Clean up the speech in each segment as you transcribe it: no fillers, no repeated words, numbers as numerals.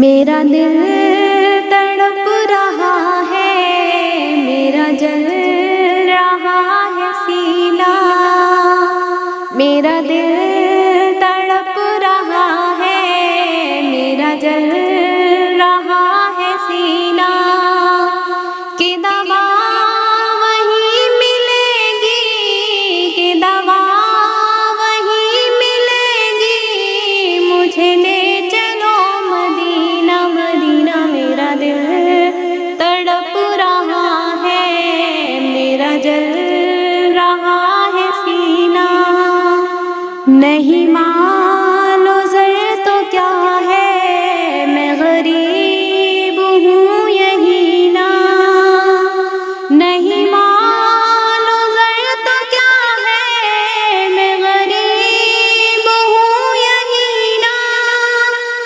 میرا دل تڑپ رہا ہے، میرا جل رہا ہے سینہ، میرا دل تڑپ رہا ہے، میرا جل رہا ہے سینہ، کہ دوا وہی ملے گی، کہ دوا وہی ملے گی، مجھے لے چلو مدینہ مدینہ، میرا دل تڑپ رہا ہے، میرا جل رہا ہے سینہ، نہیں مال و زر تو کیا ہے، میں غریب ہوں یہی نا، نہیں مال و زر تو کیا ہے، میں غریب ہوں یہی نا،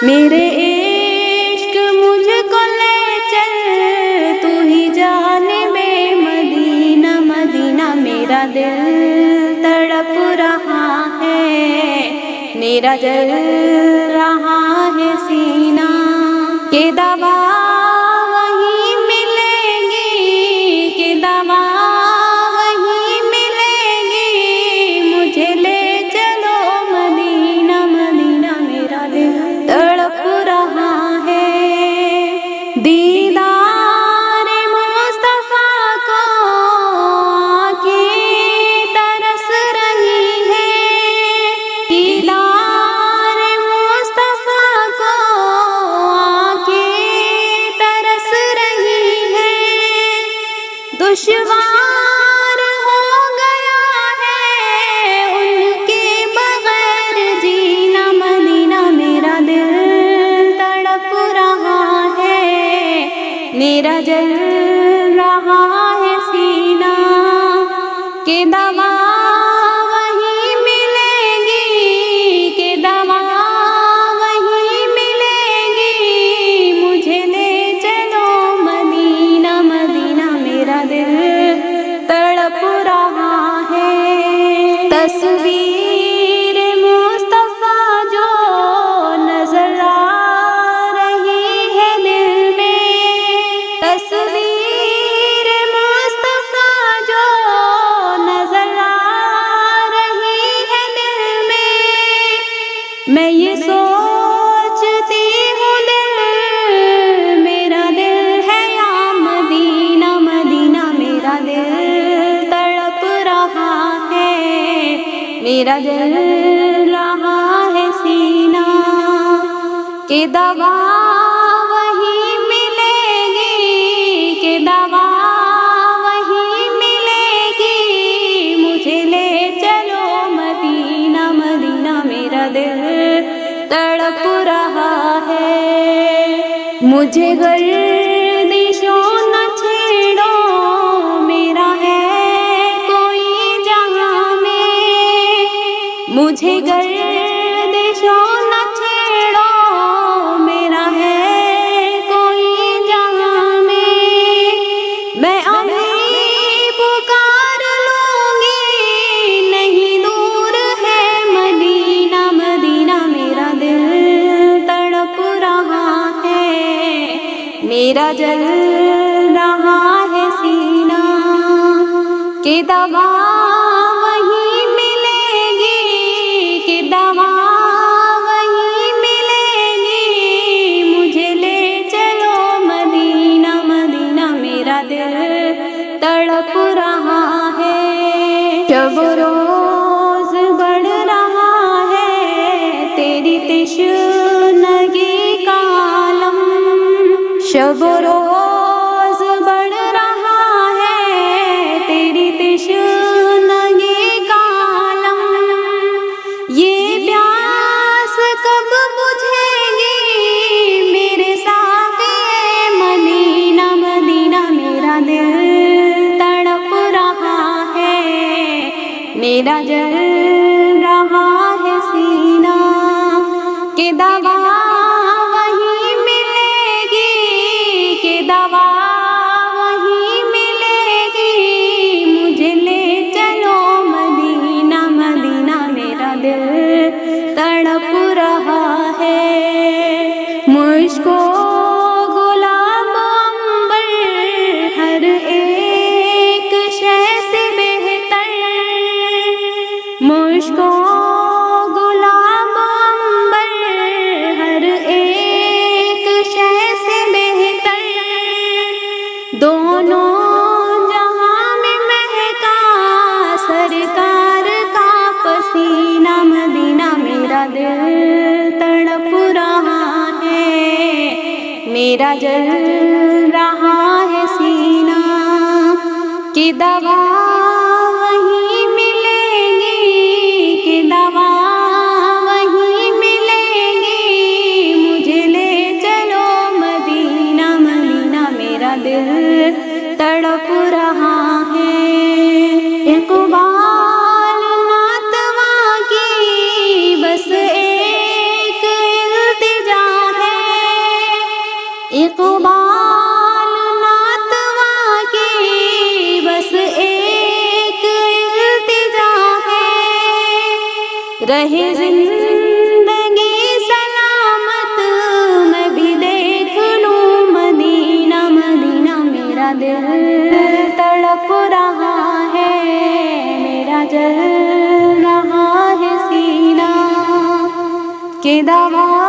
میرے عشق مجھ کو لے چل، تو ہی جانب مدینہ مدینہ، میرا دل تڑپ رہا ہے، میرا جل رہا ہے سینہ، کہ دوا وہی ملے گی، کہ دوا وہی ملے گی، مجھے لے چلو مدینہ مدینہ، میرا دل تڑپ رہا ہے، دیدار مصطفیٰ کو آنکھیں ترس رہی ہے، دیدار مصطفیٰ کو آنکھیں ترس رہی ہے، دشوار ہو گیا ہے ان کے بغیر جینا مدینہ، میرا دل تڑپ رہا ہے، میرا جل رہا ہے سینہ، کہ دوا وہی ملے گی، کہ دوا وہی ملے گی، مجھے لے چلو مدینہ مدینہ، میرا دل تڑپ رہا ہے، تصویر مصطفیٰ جو نظر آ رہی ہے دل میں، تصویر مصطفیٰ جو نظر آ رہی ہے دل میں یہ سوچتی ہوں دل میرا دل ہے یا مدینہ مدینہ، میرا دل تڑپ رہا ہے، میرا جل رہا ہے سینہ، کہ دوا وہی ملے گی، کہ دوا وہی ملے گی، مجھے لے چلو مدینہ مدینہ، میرا دل تڑپ رہا ہے، مجھے گردشوں نہ چھیڑو، میرا ہے کوئی جہاں میں، مجھے گردشوں نہ چھیڑو، میرا ہے کوئی جہاں میں ابھی پکار لوں گی، نہیں دور ہے مدینہ مدینہ، میرا دل تڑپ رہا ہے، میرا جل رہا ہے سینہ، کہ دوا وہی ملے گی، کہ دوا وہی ملے گی، مجھے لے چلو مدینہ مدینہ، میرا دل تڑپ رہا ہے، شب و روز بڑھ رہا ہے تیری تشنگی کا عالم، شب و روز بڑھ رہا ہے تیری تشنگی کا عالم، یہ پیاس کب بجھے گی میرے ساقی مدینہ مدینہ، میرا دل تڑپ رہا ہے، میرا جل رہا ہے سینہ، کہ دوا وہی ملے گی، کہ دوا وہی ملے گی، مجھے لے چلو مدینہ مدینہ، میرا دل تڑپ رہا ہے، مجھ کو میرا جل رہا ہے سینہ کہ دوا وہیں ملے گی، کہ دوا وہیں ملے گی، مجھے لے چلو مدینہ مدینہ، میرا دل تڑپ رہا ہے۔ اقبال ناتواں کی بس ایک التجا ہے، اقبال ناتواں کی بس ایک التجا ہے، رہے زندگی سلامت میں بھی دیکھ لوں مدینہ مدینہ، میرا دل تڑپ رہا ہے، میرا جل رہا ہے سینہ کہ دوا